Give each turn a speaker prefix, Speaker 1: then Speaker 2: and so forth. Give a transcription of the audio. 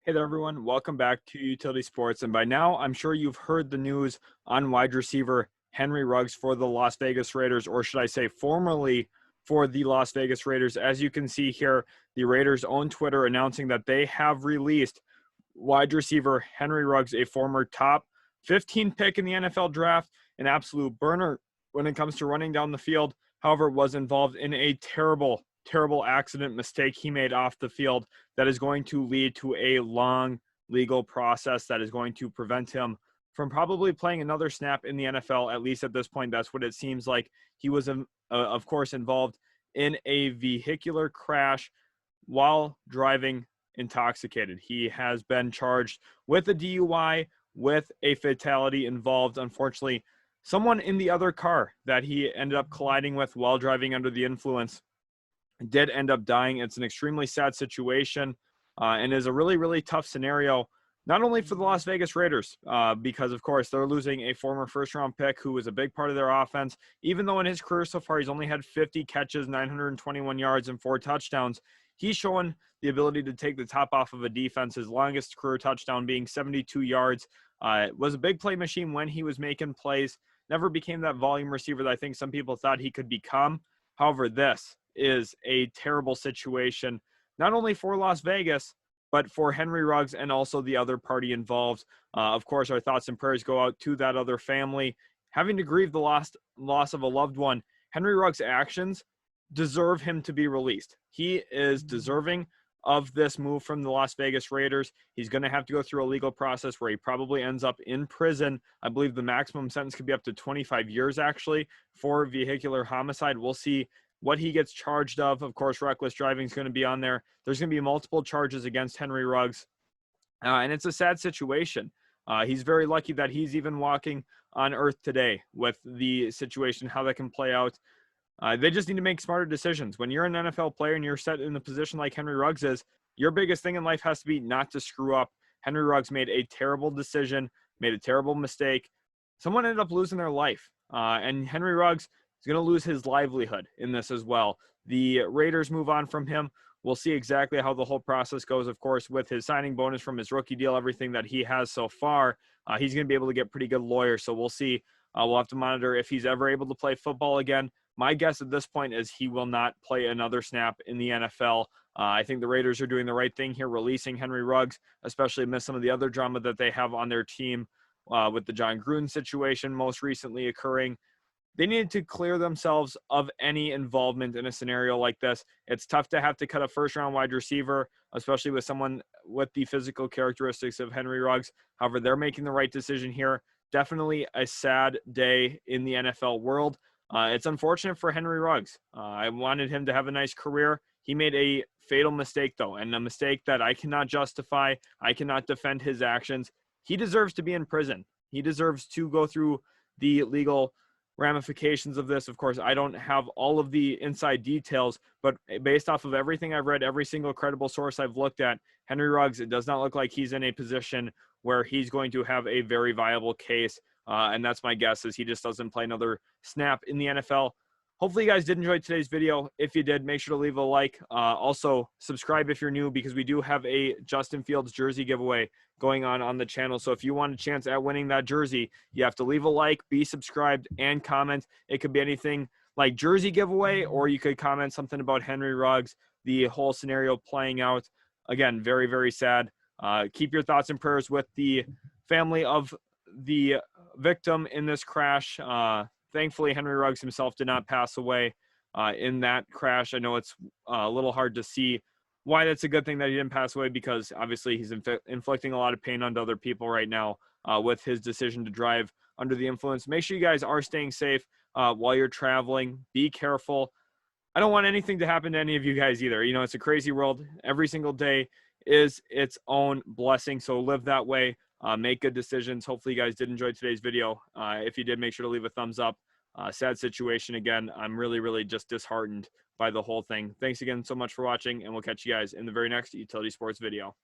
Speaker 1: Hey there, everyone. Welcome back to Utility Sports. And by now, I'm sure you've heard the news on wide receiver Henry Ruggs for the Las Vegas Raiders, or should I say, formerly for the Las Vegas Raiders. As you can see here, the Raiders' own Twitter announcing that they have released wide receiver Henry Ruggs, a former top 15 pick in the NFL draft, an absolute burner when it comes to running down the field. However, was involved in a terrible accident mistake he made off the field that is going to lead to a long legal process that is going to prevent him from probably playing another snap in the NFL. At least at this point, that's what it seems like. He was, of course, involved in a vehicular crash while driving intoxicated. He has been charged with a DUI, with a fatality involved. Unfortunately, someone in the other car that he ended up colliding with while driving under the influence did end up dying. It's an extremely sad situation and is a really tough scenario, not only for the Las Vegas Raiders, because, of course, they're losing a former first-round pick who was a big part of their offense. Even though in his career so far he's only had 50 catches, 921 yards, and 4 touchdowns, he's shown the ability to take the top off of a defense. His longest career touchdown being 72 yards. Was a big play machine when he was making plays. Never became that volume receiver that I think some people thought he could become. However, this is a terrible situation, not only for Las Vegas, but for Henry Ruggs and also the other party involved. Of course, our thoughts and prayers go out to that other family. Having to grieve the loss of a loved one, Henry Ruggs' actions deserve him to be released. He is deserving of this move from the Las Vegas Raiders. He's going to have to go through a legal process where he probably ends up in prison. I believe the maximum sentence could be up to 25 years, actually, for vehicular homicide. We'll see what he gets charged of. Of course, reckless driving is going to be on there. There's going to be multiple charges against Henry Ruggs, and it's a sad situation. He's very lucky that he's even walking on earth today with the situation, how that can play out. They just need to make smarter decisions. When you're an NFL player and you're set in a position like Henry Ruggs is, your biggest thing in life has to be not to screw up. Henry Ruggs made a terrible decision, made a terrible mistake. Someone ended up losing their life, and Henry Ruggs is going to lose his livelihood in this as well. The Raiders move on from him. We'll see exactly how the whole process goes, of course, with his signing bonus from his rookie deal, everything that he has so far. He's going to be able to get pretty good lawyers, so we'll see. We'll have to monitor if he's ever able to play football again. My guess at this point is he will not play another snap in the NFL. I think the Raiders are doing the right thing here, releasing Henry Ruggs, especially amidst some of the other drama that they have on their team with the John Gruden situation most recently occurring. They needed to clear themselves of any involvement in a scenario like this. It's tough to have to cut a first-round wide receiver, especially with someone with the physical characteristics of Henry Ruggs. However, they're making the right decision here. Definitely a sad day in the NFL world. It's unfortunate for Henry Ruggs. I wanted him to have a nice career. He made a fatal mistake, though, and a mistake that I cannot justify. I cannot defend his actions. He deserves to be in prison. He deserves to go through the legal ramifications of this. Of course, I don't have all of the inside details, but based off of everything I've read, every single credible source I've looked at, Henry Ruggs, it does not look like he's in a position where he's going to have a very viable case. And that's my guess, is he just doesn't play another snap in the NFL. Hopefully you guys did enjoy today's video. If you did, make sure to leave a like. Also, subscribe if you're new, because we do have a Justin Fields jersey giveaway going on the channel. So if you want a chance at winning that jersey, you have to leave a like, be subscribed, and comment. It could be anything like jersey giveaway, or you could comment something about Henry Ruggs, the whole scenario playing out. Again, very sad. Keep your thoughts and prayers with the family of the victim in this crash. Thankfully, Henry Ruggs himself did not pass away in that crash. I know it's a little hard to see why that's a good thing that he didn't pass away, because obviously he's inflicting a lot of pain onto other people right now with his decision to drive under the influence. Make sure you guys are staying safe while you're traveling. Be careful. I don't want anything to happen to any of you guys either. You know, it's a crazy world. Every single day is its own blessing, so live that way. Make good decisions. Hopefully you guys did enjoy today's video. If you did, make sure to leave a thumbs up. Sad situation again. I'm really just disheartened by the whole thing. Thanks again so much for watching, and we'll catch you guys in the very next Utility Sports video.